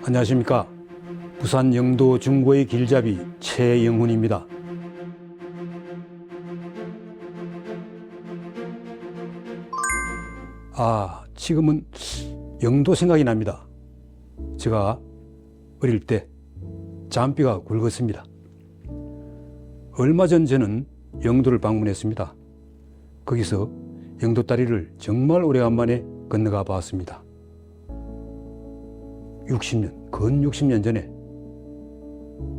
안녕하십니까. 부산 영도 중구의 길잡이 최영훈입니다. 지금은 영도 생각이 납니다. 제가 어릴 때 잠비가 굵었습니다. 얼마 전 저는 영도를 방문했습니다. 거기서 영도 다리를 정말 오래간만에 건너가 봤습니다. 60년, 근 60년 전에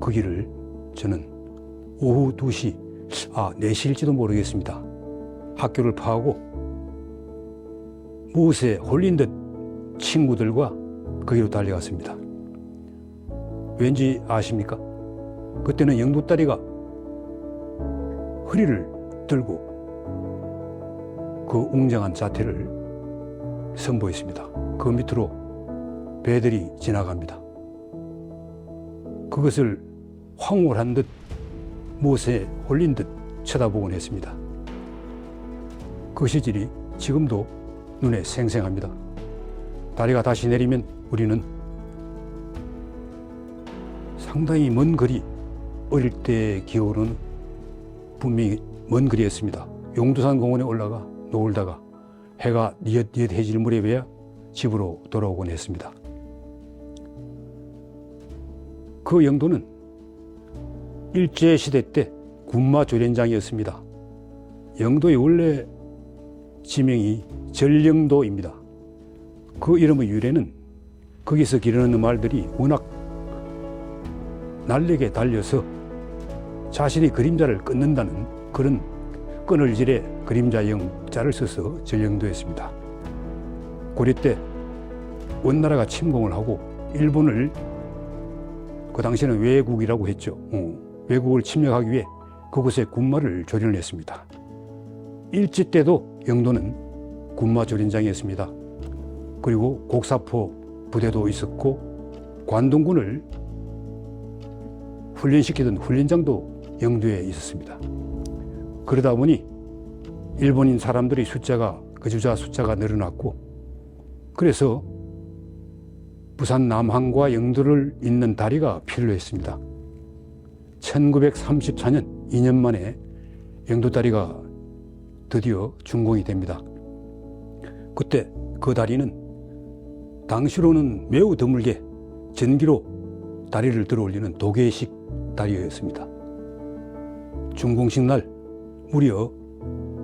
그 길을 저는 오후 2시, 4시일지도 모르겠습니다. 학교를 파하고 무엇에 홀린 듯 친구들과 그 길로 달려갔습니다. 왠지 아십니까? 그때는 영도다리가 허리를 들고 그 웅장한 자태를 선보였습니다. 그 밑으로 배들이 지나갑니다. 그것을 황홀한 듯 무엇에 홀린 듯 쳐다보곤 했습니다. 그 시절이 지금도 눈에 생생합니다. 다리가 다시 내리면 우리는 상당히 먼 거리, 어릴 때 기억으로는 분명히 먼 거리였습니다. 용두산 공원에 올라가 놀다가 해가 뉘엿뉘엿해질 무렵에야 집으로 돌아오곤 했습니다. 그 영도는 일제시대 때 군마조련장이었습니다. 영도의 원래 지명이 전령도입니다. 그 이름의 유래는 거기서 기르는 말들이 워낙 날렵게 달려서 자신이 그림자를 끊는다는 그런 끊을질에 그림자 영자를 써서 전령도였습니다. 고려 때 원나라가 침공을 하고 일본을 그 당시에는 외국이라고 했죠. 외국을 침략하기 위해 그곳에 군마를 조련을 했습니다. 일제 때도 영도는 군마 조련장이었습니다. 그리고 곡사포 부대도 있었고 관동군을 훈련시키던 훈련장도 영도에 있었습니다. 그러다 보니 일본인 사람들의 거주자 숫자가 늘어났고, 그래서 부산 남항과 영도를 잇는 다리가 필요했습니다. 1934년 2년 만에 영도다리가 드디어 준공이 됩니다. 그때 그 다리는 당시로는 매우 드물게 전기로 다리를 들어올리는 도계식 다리였습니다. 준공식 날 무려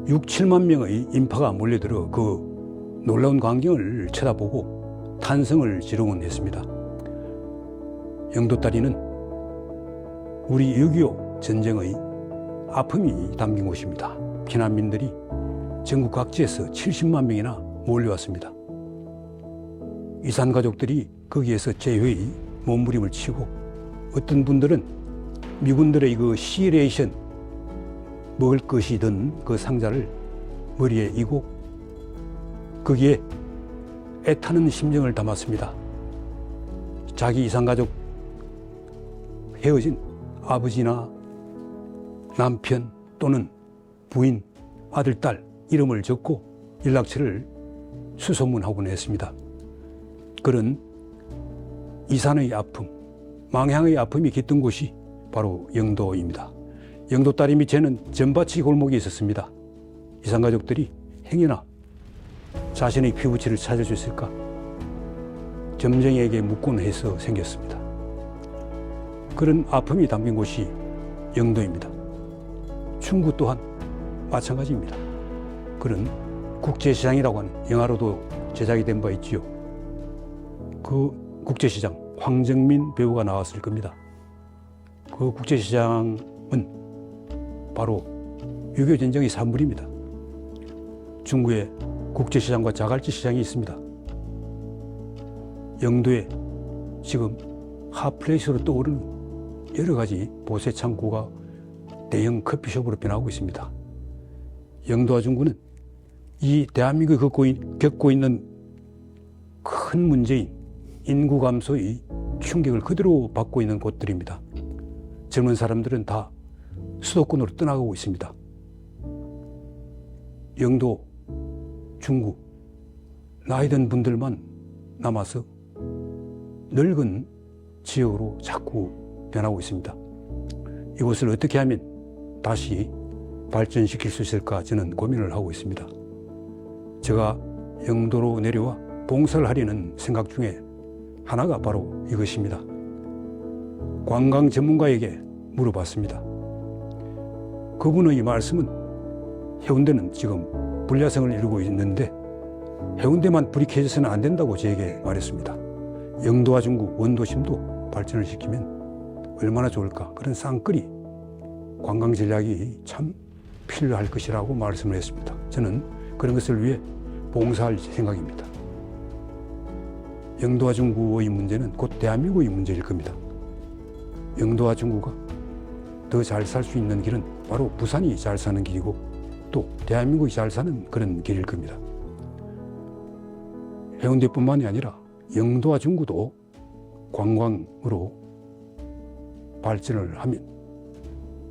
6, 7만 명의 인파가 몰려들어 그 놀라운 광경을 쳐다보고 탄성을 지르곤 했습니다. 영도다리는 우리 6.25 전쟁의 아픔이 담긴 곳입니다. 피난민들이 전국 각지에서 70만 명이나 몰려왔습니다. 이산가족들이 거기에서 재회의 몸부림을 치고, 어떤 분들은 미군들의 그 시레이션 먹을 것이 든 그 상자를 머리에 이고 거기에 애타는 심정을 담았습니다. 자기 이산가족 헤어진 아버지나 남편 또는 부인, 아들, 딸 이름을 적고 연락처를 수소문하곤 했습니다. 그런 이산의 아픔, 망향의 아픔이 깃든 곳이 바로 영도입니다. 영도 다리 밑에는 전바치 골목이 있었습니다. 이산가족들이 행여나 자신의 피부치를 찾을 수 있을까 점쟁이에게 묻곤 해서 생겼습니다. 그런 아픔이 담긴 곳이 영도입니다. 중구 또한 마찬가지입니다. 그런 국제시장이라고 하는 영화로도 제작이 된 바 있지요. 그 국제시장, 황정민 배우가 나왔을 겁니다. 그 국제시장은 바로 6.25 전쟁의 산물입니다. 중구에 국제시장과 자갈치 시장이 있습니다. 영도에 지금 핫플레이스로 떠오르는 여러 가지 보세 창고가 대형 커피숍으로 변하고 있습니다. 영도와 중구는 이 대한민국이 겪고 있는 큰 문제인 인구 감소의 충격을 그대로 받고 있는 곳들입니다. 젊은 사람들은 다 수도권으로 떠나가고 있습니다. 영도, 중구, 나이 든 분들만 남아서 늙은 지역으로 자꾸 변하고 있습니다. 이곳을 어떻게 하면 다시 발전시킬 수 있을까 저는 고민을 하고 있습니다. 제가 영도로 내려와 봉사를 하려는 생각 중에 하나가 바로 이것입니다. 관광 전문가에게 물어봤습니다. 그분의 말씀은 해운대는 지금 불야성을 이루고 있는데 해운대만 불이 켜져서는 안 된다고 저에게 말했습니다. 영도와 중구, 원도심도 발전을 시키면 얼마나 좋을까. 그런 쌍끌이 관광 전략이 참 필요할 것이라고 말씀을 했습니다. 저는 그런 것을 위해 봉사할 생각입니다. 영도와 중구의 문제는 곧 대한민국의 문제일 겁니다. 영도와 중구가 더 잘 살 수 있는 길은 바로 부산이 잘 사는 길이고 또 대한민국이 잘 사는 그런 길일 겁니다. 해운대뿐만이 아니라 영도와 중구도 관광으로 발전을 하면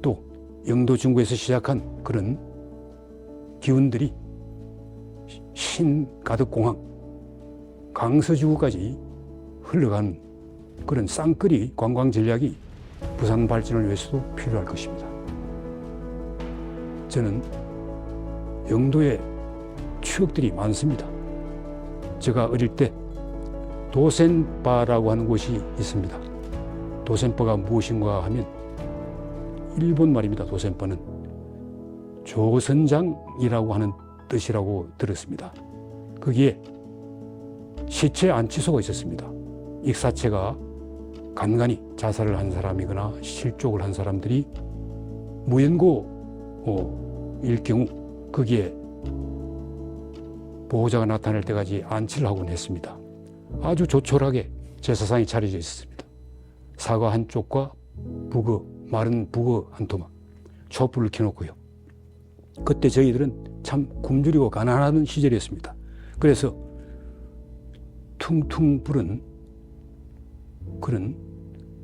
또 영도 중구에서 시작한 그런 기운들이 신가덕공항, 강서지구까지 흘러간 그런 쌍끌이 관광 전략이 부산 발전을 위해서도 필요할 것입니다. 저는 영도에 추억들이 많습니다. 제가 어릴 때 도센바라고 하는 곳이 있습니다. 도센바가 무엇인가 하면 일본 말입니다. 도센바는 조선장이라고 하는 뜻이라고 들었습니다. 거기에 시체 안치소가 있었습니다. 익사체가 간간히 자살을 한 사람이거나 실족을 한 사람들이 무연고일 경우 거기에 보호자가 나타날 때까지 안치를 하곤 했습니다. 아주 조촐하게 제사상이 차려져 있었습니다. 사과 한 쪽과 북어, 마른 북어 한 토막, 촛불을 켜놓고요. 그때 저희들은 참 굶주리고 가난하던 시절이었습니다. 그래서 퉁퉁 부른 그런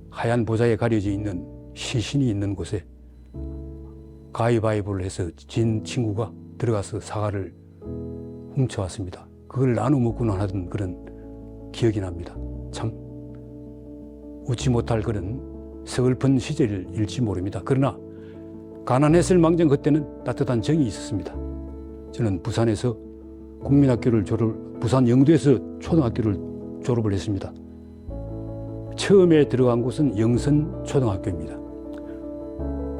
하얀 보자에 가려져 있는 시신이 있는 곳에 가위바위보를 해서 진 친구가 들어가서 사과를 훔쳐왔습니다. 그걸 나눠 먹고는 하던 그런 기억이 납니다. 참 웃지 못할 그런 서글픈 시절일지 모릅니다. 그러나 가난했을 망정 그때는 따뜻한 정이 있었습니다. 저는 부산에서 국민학교를 부산 영도에서 초등학교를 졸업을 했습니다. 처음에 들어간 곳은 영선 초등학교입니다.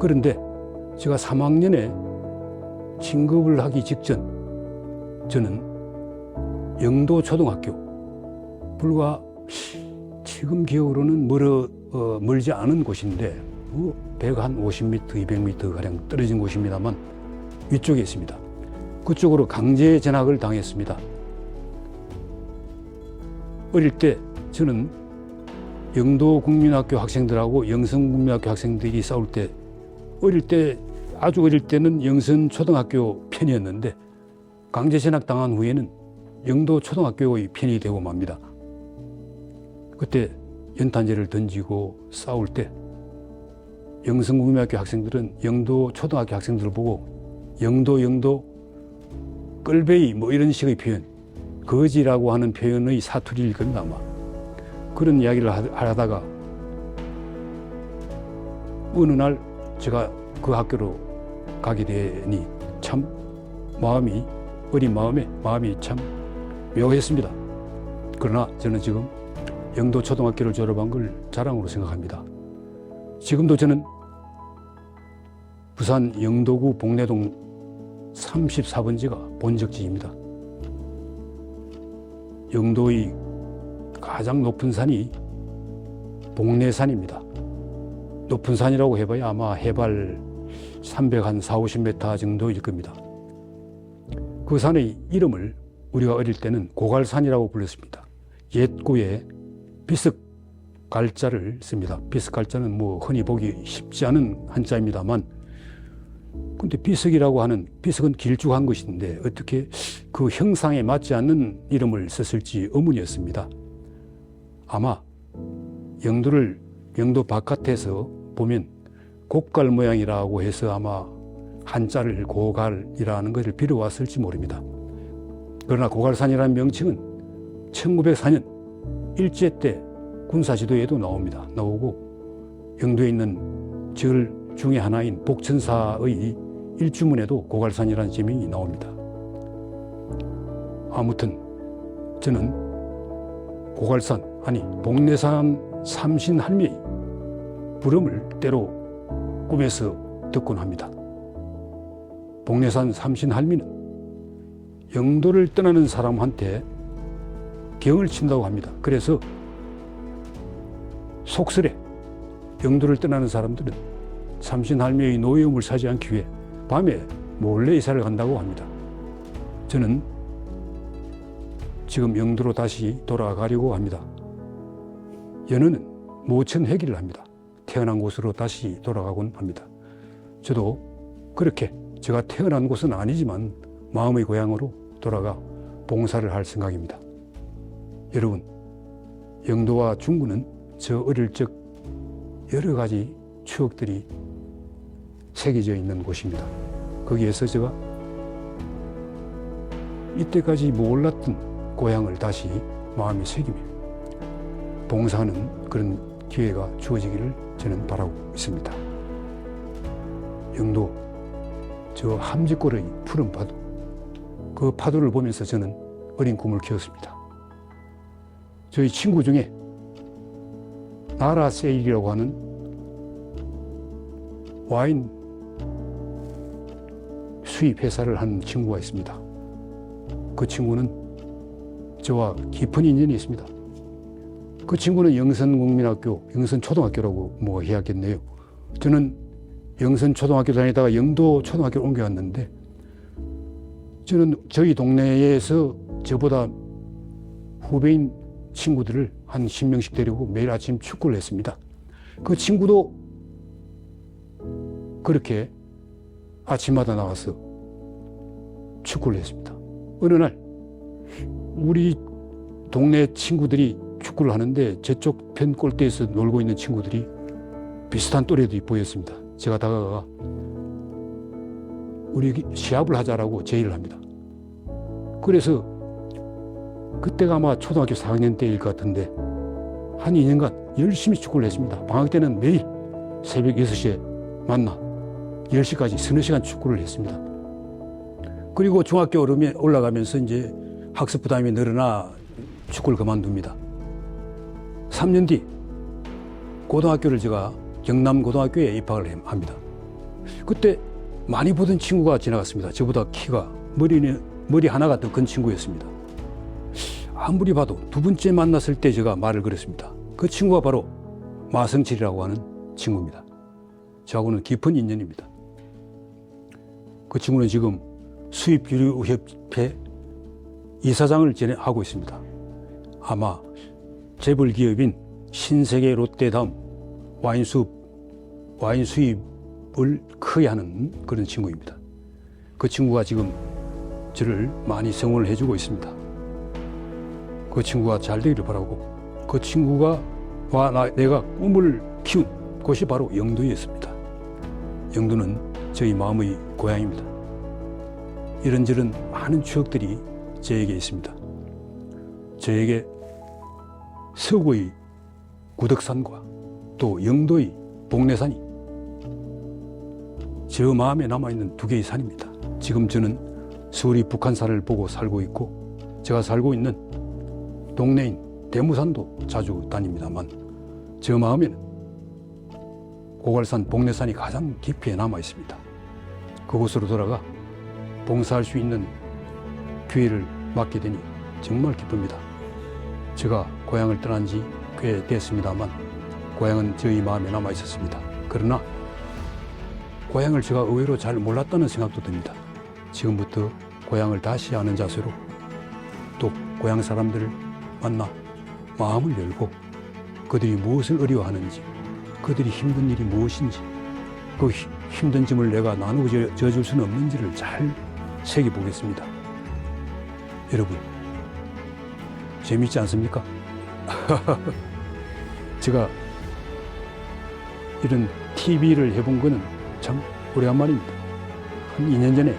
그런데 제가 3학년에 진급을 하기 직전 저는 영도 초등학교 불과 지금 기억으로는 멀지 않은 곳인데 배가 한 50m, 200m 가량 떨어진 곳입니다만 위쪽에 있습니다. 그쪽으로 강제 전학을 당했습니다. 어릴 때 저는 영도국민학교 학생들하고 영성국민학교 학생들이 싸울 때 아주 어릴 때는 영선초등학교 편이었는데 강제 전학 당한 후에는 영도초등학교의 편이 되고 맙니다. 그때 연탄재를 던지고 싸울 때 영성국민학교 학생들은 영도초등학교 학생들을 보고 영도 끌베이 뭐 이런 식의 표현, 거지라고 하는 표현의 사투리일 겁니다 아마. 그런 이야기를 하다가 어느 날 제가 그 학교로 가게 되니 참 어린 마음이 참 묘했습니다. 그러나 저는 지금 영도초등학교를 졸업한 걸 자랑으로 생각합니다. 지금도 저는 부산 영도구 복내동 34번지가 본적지입니다. 영도의 가장 높은 산이 복내산입니다. 높은 산이라고 해봐야 아마 해발 340-50m 정도일 겁니다. 그 산의 이름을 우리가 어릴 때는 고갈산이라고 불렀습니다. 옛구에 비석갈자를 씁니다. 비석갈자는 뭐 흔히 보기 쉽지 않은 한자입니다만 근데 비석은 길쭉한 것인데 어떻게 그 형상에 맞지 않는 이름을 썼을지 의문이었습니다. 아마 영도 바깥에서 보면 곡갈 모양이라고 해서 아마 한자를 고갈이라는 것을 빌어왔을지 모릅니다. 그러나 고갈산이라는 명칭은 1904년 일제 때 군사지도에도 나오고 영도에 있는 절 중에 하나인 복천사의 일주문에도 고갈산이라는 제명이 나옵니다. 아무튼 저는 고갈산, 아니 복례산 삼신할매의 부름을 때로 꿈에서 듣곤 합니다. 복례산 삼신할미는 영도를 떠나는 사람한테 경을 친다고 합니다. 그래서 속설에 영도를 떠나는 사람들은 삼신할매의 노여움을 사지 않기 위해 밤에 몰래 이사를 간다고 합니다. 저는 지금 영도로 다시 돌아가려고 합니다. 연어는 모천회기를 합니다. 태어난 곳으로 다시 돌아가곤 합니다. 저도 그렇게 제가 태어난 곳은 아니지만 마음의 고향으로 돌아가 봉사를 할 생각입니다. 여러분, 영도와 중구는 저 어릴 적 여러 가지 추억들이 새겨져 있는 곳입니다. 거기에서 제가 이때까지 몰랐던 고향을 다시 마음에 새기며 봉사하는 그런 기회가 주어지기를 저는 바라고 있습니다. 영도, 저 함지골의 푸른 파도, 그 파도를 보면서 저는 어린 꿈을 키웠습니다. 저희 친구 중에 나라세일이라고 하는 와인 수입 회사를 하는 친구가 있습니다. 그 친구는 저와 깊은 인연이 있습니다. 그 친구는 영선국민학교, 영선초등학교라고 뭐 해야겠네요. 저는 영선초등학교 다니다가 영도초등학교로 옮겨왔는데 저는 저희 동네에서 저보다 후배인 친구들을 한 10명씩 데리고 매일 아침 축구를 했습니다. 그 친구도 그렇게 아침마다 나와서 축구를 했습니다. 어느 날 우리 동네 친구들이 축구를 하는데 저쪽 편 골대에서 놀고 있는 친구들이 비슷한 또래들이 보였습니다. 제가 다가가 우리 시합을 하자라고 제의를 합니다. 그래서 그때가 아마 초등학교 4학년 때일 것 같은데 한 2년간 열심히 축구를 했습니다. 방학 때는 매일 새벽 6시에 만나 10시까지 서너 시간 축구를 했습니다. 그리고 중학교 올라가면서 이제 학습 부담이 늘어나 축구를 그만둡니다. 3년 뒤 고등학교를 제가 경남고등학교에 입학을 합니다. 그때 많이 보던 친구가 지나갔습니다. 저보다 키가 머리 하나가 더 큰 친구였습니다. 아무리 봐도 두 번째 만났을 때 제가 말을 걸었습니다. 그 친구가 바로 마성칠이라고 하는 친구입니다. 저하고는 깊은 인연입니다. 그 친구는 지금 수입유류협회 이사장을 하고 있습니다. 아마 재벌 기업인 신세계 롯데 다음 와인 수입을 크게 하는 그런 친구입니다. 그 친구가 지금 저를 많이 성원을 해주고 있습니다. 그 친구가 잘 되기를 바라고, 그 친구가 내가 꿈을 키운 곳이 바로 영도였습니다. 영도는 저희 마음의 고향입니다. 이런저런 많은 추억들이 저에게 있습니다. 저에게 서구의 구덕산과 또 영도의 복례산이 저 마음에 남아있는 두 개의 산입니다. 지금 저는 서울이 북한산을 보고 살고 있고 제가 살고 있는 동네인 대무산도 자주 다닙니다만 저 마음에는 고갈산, 복례산이 가장 깊이 남아 있습니다. 그곳으로 돌아가 봉사할 수 있는 기회를 맡게 되니 정말 기쁩니다. 제가 고향을 떠난 지 꽤 됐습니다만 고향은 저희 마음에 남아 있었습니다. 그러나 고향을 제가 의외로 잘 몰랐다는 생각도 듭니다. 지금부터 고향을 다시 아는 자세로 또 고향 사람들을 만나 마음을 열고 그들이 무엇을 어려워하는지, 그들이 힘든 일이 무엇인지, 그 힘든 점을 내가 나누어 줄 수는 없는지를 잘 새겨보겠습니다. 여러분, 재밌지 않습니까? 제가 이런 TV를 해본 거는 참 오래간만입니다. 한 2년 전에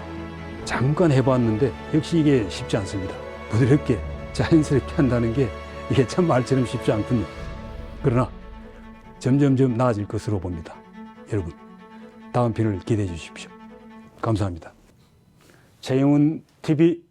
잠깐 해봤는데 역시 이게 쉽지 않습니다. 부드럽게 자연스럽게 한다는 게 이게 참 말처럼 쉽지 않군요. 그러나 점점점 나아질 것으로 봅니다. 여러분, 다음 편을 기대해 주십시오. 감사합니다. 최영훈 TV